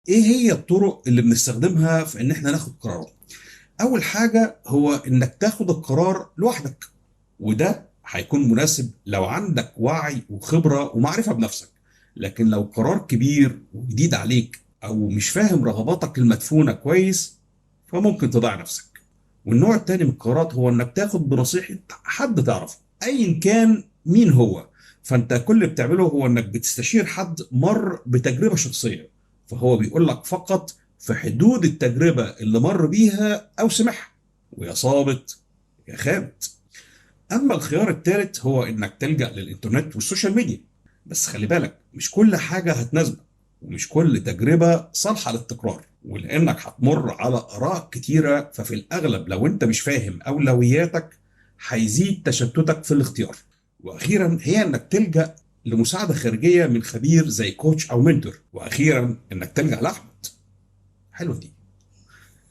ايه هي الطرق اللي بنستخدمها في ان احنا ناخد قرارات؟ اول حاجه هو انك تاخد القرار لوحدك، وده هيكون مناسب لو عندك وعي وخبره ومعرفه بنفسك. لكن لو قرار كبير وجديد عليك او مش فاهم رغباتك المدفونه كويس، فممكن تضيع نفسك. والنوع التاني من القرارات هو انك تاخد بنصيحه حد تعرفه ايا كان مين هو. فانت كل اللي بتعمله هو انك بتستشير حد مر بتجربه شخصيه، فهو بيقول لك فقط في حدود التجربه اللي مر بيها او سمعها، ويا صابت يا خابت. اما الخيار الثالث هو انك تلجأ للانترنت والسوشيال ميديا، بس خلي بالك مش كل حاجة هتناسبك، ومش كل تجربة صالحة للتكرار، ولانك هتمر على اراء كتيرة، ففي الاغلب لو انت مش فاهم اولوياتك هيزيد تشتتك في الاختيار. واخيرا هي انك تلجأ لمساعدة خارجية من خبير زي كوتش او منتور، واخيرا انك تلجأ لاحمد. حلوة دي.